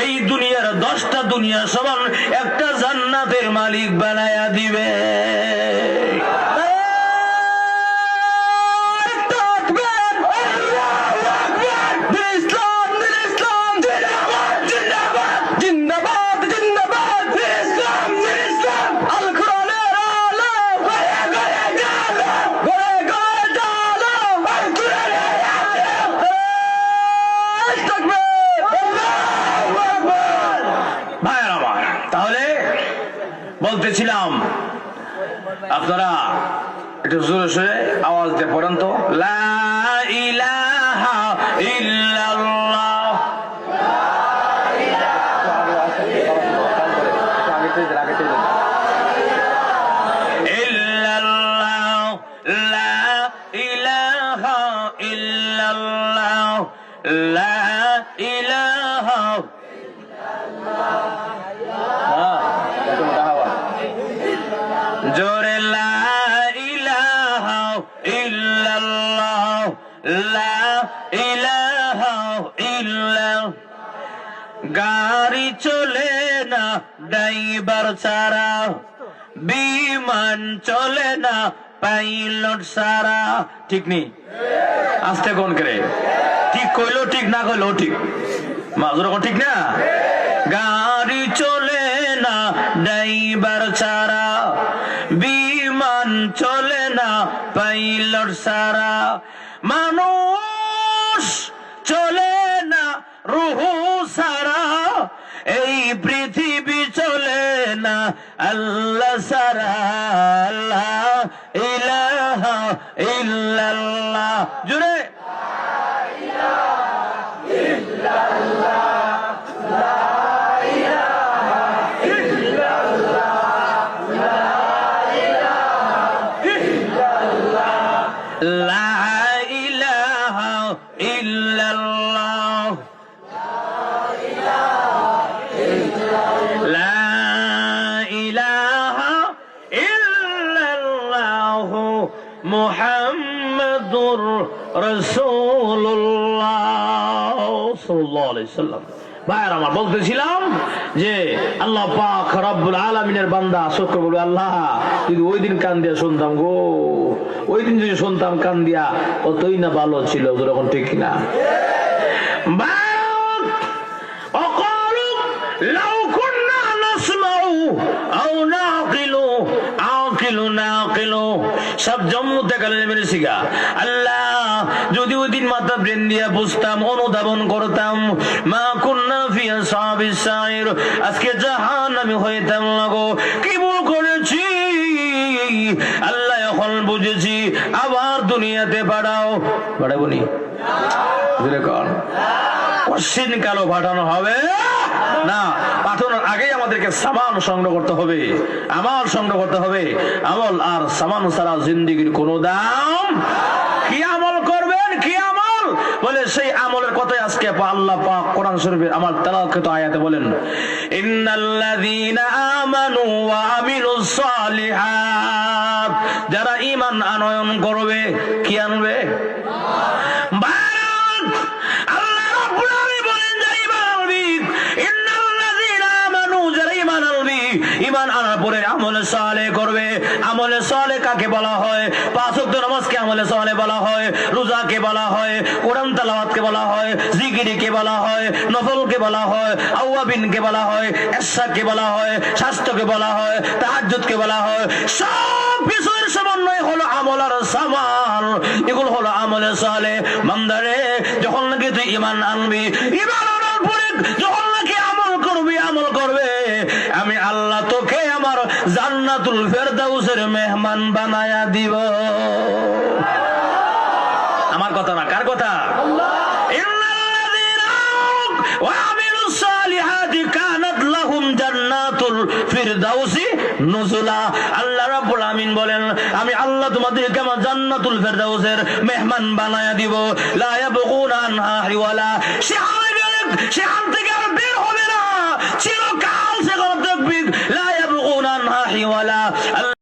এই দুনিয়ার 10টা দুনিয়া সমান একটা জান্নাতের মালিক বানায়া দিবে। বলতেছিলাম আপনারা একটু জোরে সোরে আওয়াজ দিয়ে পড়েন তো, লা ইলাহা ইল্লাল্লাহ। ইল্লাল্লাহ, লা ইলাহা ইল্লাল্লাহ, লা ইলাহা জোরে, লা ইলাহা ইল্লাল্লাহ, লা ইলাহা ইল্লাল্লাহ। গাড়ি চলে না ড্রাইভার ছাড়া, বিমান চলে না পাইলট ছাড়া। ঠিক নেই? আস্তে কোন করে ঠিক কইলো ঠিক, না কইলো ঠিক, মাজুর ঠিক না। গাড়ি চলে না ড্রাইভার ছাড়া, বিমান চলে না পাইলট ছাড়া, মানুষ চলে না রুহু ছাড়া, এই পৃথিবী চলে না আল্লাহ ছাড়া। লা ইলাহা ইল্লাল্লাহ, জুড়ে লা ইলাহা ইল্লাল্লাহ, লা ইলাহা ইল্লাল্লাহ মুহাম্মাদুর রাসূলুল্লাহ সাল্লাল্লাহু আলাইহি সাল্লাম। ভাইরা আমার, বলতেছিলাম যে আল্লাহ পাক রব্বুল আলামিনের বান্দা শুকর বলবে, আল্লাহ যদি ওই দিন কান দিয়া শুনতাম গো, ওই দিন যদি শুনতাম কান দিয়া, কতই না ভালো ছিল। যখন ঠিক কিনা? সব জম্মুতে গেলে মেরেছি গা। আল্লাহ যদি ওই দিন মাথা ব্রেন দিয়া বুঝতাম, অনুধাবন করতাম, মা কুন্না ফি আসহাবিস সাইর, আজকে জাহান্নামী হইতাম না গো। কি ভুল করেছি আল্লাহ, এখন বুঝেছি। আবার দুনিয়াতে পাঠাও। পাঠাবনি কোশ্চিন কালো পাঠানো হবে না। পাঠানোর আগেই আমাদেরকে সামান সংগ্রহ করতে হবে, আমল সংগ্রহ করতে হবে। আমল আর সামান ছাড়া জিন্দেগির কোনো দাম। কি আমল করবেন, কি আমল বলে, সেই আমলের কথাই আজকে আল্লাহ পাক কোরআন শরীফের আমার তেলাওয়াত আয়াতে বলেন, ইন্নাল্লাযীনা আমানু ওয়া আমিলুস সালিহাত, যারা ঈমান আনয়ন করবে। কি আনবে? ঈমান আনার পরে আমলে সালেহ করবে। আমলে সালেহ কাকে বলা হয়? 5 ওয়াক্ত নামাজকে আমলে সালেহ বলা হয়, রোজাকে বলা হয়, কোরআন তেলাওয়াতকে বলা হয়, জিকিরকে বলা হয়, নফলকে বলা হয়, আওয়াবিনকে বলা হয়, ইশরাককে বলা হয়, স্বাস্থ্যকে বলা হয়, তাহাজ্জুদকে বলা হয়। সব কিছুর সমন্বয় হলো আমল আর সামাল। এগুলো হলো আমলে সালেহ। বান্দারে, যখন নাকি তুই ঈমান আনবি, ঈমান আনার পরে যখন নাকি আমল করবি, আমল করবে, আমি আল্লাহ তোকে আমার জান্নাতুল ফেরদাউসের মেহমান বানায়া দিব। আমার কথা না, কার কথা? ইন্নাল্লাযীনা ওয়া আমিলুস সালিহাতি কানাত লাহুম জান্নাতুল ফিরদাউসি নুজুলা। আল্লাহ রাব্বুল আমিন বলেন, আমি আল্লাহ তোমাদেরকে আমার জান্নাতুল ফিরদাউসের মেহমান বানায়া দিব। লা ইয়াবগুনা আনহা হিওয়ালা, সেখান থেকে আর বের হবে না চিরকাল। সেখানে দেখবি লা ইয়াবগুনা আনহা হিওয়ালা।